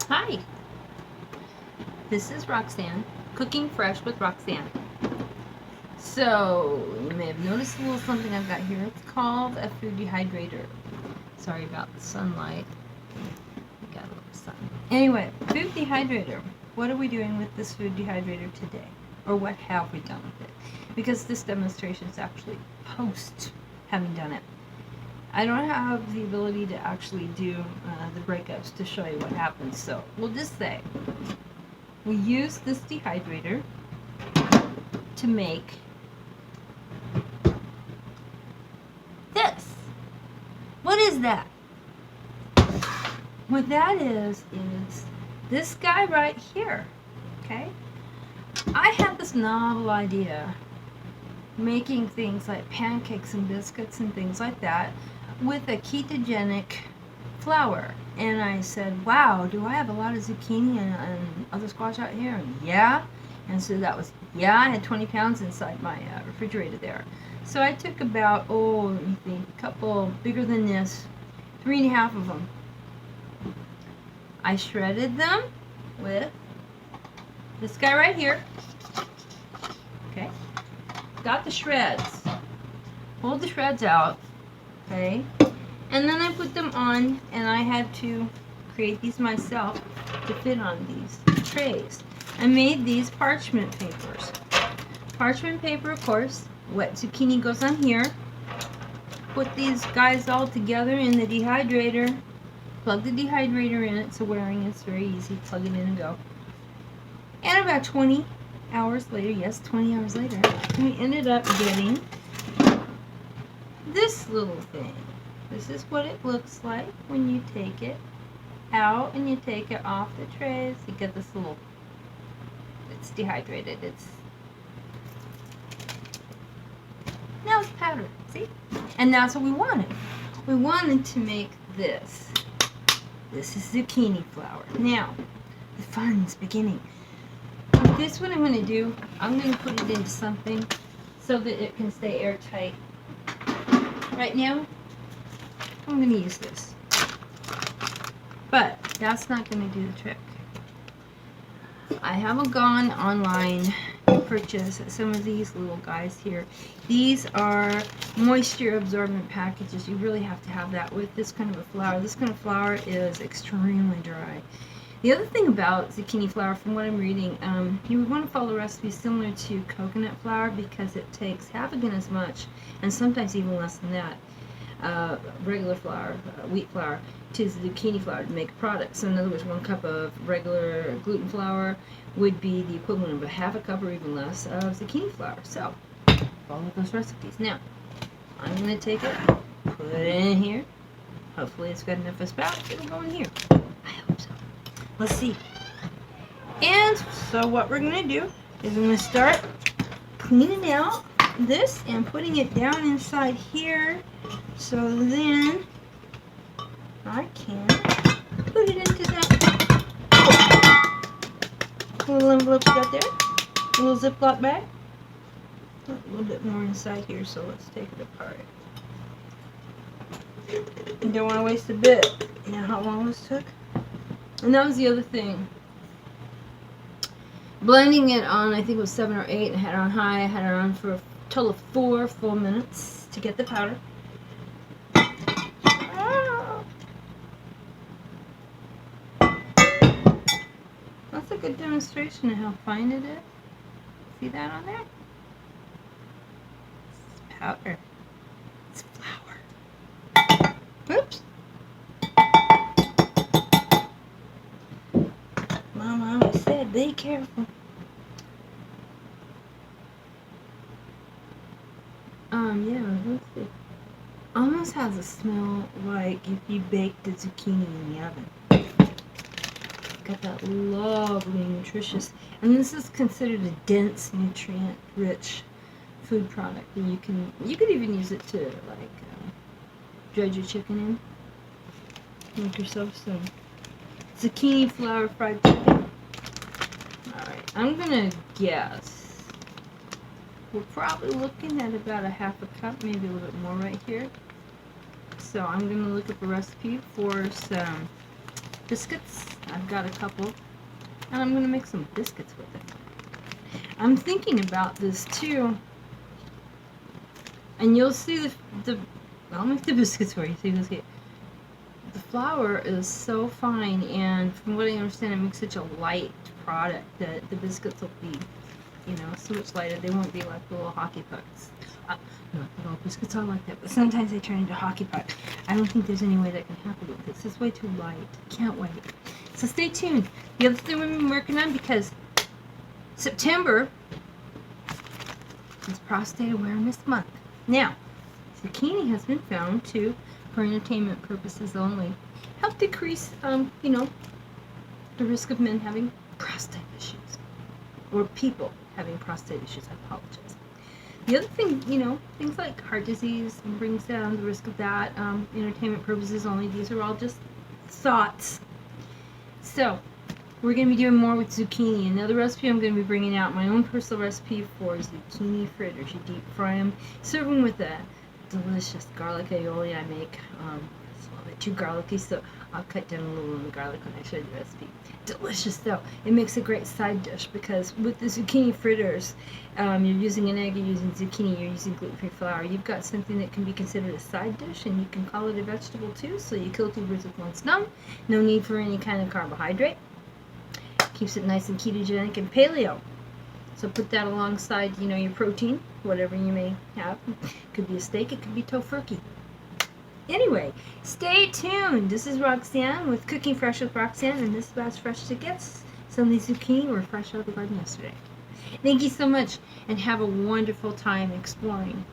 Hi, this is Roxanne, Cooking Fresh with Roxanne. So, you may have noticed a little something I've got here. It's called a food dehydrator. Sorry about the sunlight. We got a little sun. Anyway, food dehydrator. What are we doing with this food dehydrator today? Or what have we done with it? Because this demonstration is actually post having done it. I don't have the ability to actually do the breakups to show you what happens. So, we'll just say we use this dehydrator to make this. What is that? What that is this guy right here. Okay? I had this novel idea making things like pancakes and biscuits and things like that with a ketogenic flour. And I said, wow, do I have a lot of zucchini and other squash out here? And yeah. And so that was, yeah, I had 20 pounds inside my refrigerator there. So I took about, let me think, a couple bigger than this, 3.5 of them. I shredded them with this guy right here. Okay. Got the shreds. Pulled the shreds out. Okay. And then I put them on, and I had to create these myself to fit on these trays. I made these parchment papers. Parchment paper, of course. Wet zucchini goes on here. Put these guys all together in the dehydrator. Plug the dehydrator in. It's a wearing. It's very easy. Plug it in and go. And about 20 hours later, yes, 20 hours later, we ended up getting this little thing. This is what it looks like when you take it out and you take it off the trays. You get this little, it's dehydrated. Now it's powdered, see? And that's what we wanted. We wanted to make this. This is zucchini flour. Now, the fun's beginning. With this, what I'm going to do, I'm going to put it into something so that it can stay airtight. Right now, I'm going to use this. But that's not going to do the trick. I haven't gone online to purchase some of these little guys here. These are moisture absorbent packages. You really have to have that with this kind of a flour. This kind of flour is extremely dry. The other thing about zucchini flour, from what I'm reading, you would want to follow recipes similar to coconut flour because it takes half again as much, and sometimes even less than that, regular flour, wheat flour, to zucchini flour to make a product. So in other words, 1 cup of regular gluten flour would be the equivalent of a half a cup or even less of zucchini flour. So follow those recipes. Now, I'm going to take it, put it in here. Hopefully it's got enough of a spout. It'll go in here. I hope so. Let's see. And so what we're going to do is I'm going to start cleaning out this and putting it down inside here, so then I can put it into that little envelope you got there, a little Ziploc bag. A little bit more inside here, so let's take it apart. You don't want to waste a bit. You know how long this took? And that was the other thing. Blending it on, I think it was 7 or 8, and had it on high. I had it on for a total of 4 full minutes to get the powder. That's a good demonstration of how fine it is. See that on there? It's powder. It's flour. Oops. Mama always said, be careful. Yeah, let's see. Almost has a smell like if you baked the zucchini in the oven. Got that lovely, nutritious, and this is considered a dense, nutrient-rich food product. And you could even use it to like dredge your chicken in. Make yourself some zucchini flour fried chicken. All right, I'm gonna guess. We're probably looking at about a half a cup, maybe a little bit more right here. So I'm going to look up a recipe for some biscuits. I've got a couple, and I'm going to make some biscuits with it. I'm thinking about this too, and you'll see I'll make the biscuits for you so you can see it. The flour is so fine, and from what I understand, it makes such a light product that the biscuits will be, so much lighter. They won't be like little hockey pucks. Not that all biscuits are like that, but sometimes they turn into hockey pucks. I don't think there's any way that can happen with this. It's way too light. Can't wait. So stay tuned. The other thing we've been working on, because September is Prostate Awareness Month. Now, zucchini has been found to, for entertainment purposes only, help decrease, the risk of men having prostate issues. Or people having prostate issues. I apologize. The other thing, things like heart disease brings down the risk of that. Entertainment purposes only. These are all just thoughts. So, we're going to be doing more with zucchini. Another recipe I'm going to be bringing out, my own personal recipe for zucchini fritters. You deep fry them, serve them with a delicious garlic aioli I make. It's a little bit too garlicky, so I'll cut down a little on the garlic when I show you the recipe. Delicious though. It makes a great side dish because with the zucchini fritters, you're using an egg, you're using zucchini, you're using gluten-free flour. You've got something that can be considered a side dish, and you can call it a vegetable too, so you kill two birds with one stone. No need for any kind of carbohydrate. Keeps it nice and ketogenic and paleo. So put that alongside, your protein, whatever you may have. It could be a steak, it could be tofurkey. Anyway, stay tuned. This is Roxanne with Cooking Fresh with Roxanne, and this is about as fresh as it gets. Some of these zucchini were fresh out of the garden yesterday. Thank you so much, and have a wonderful time exploring.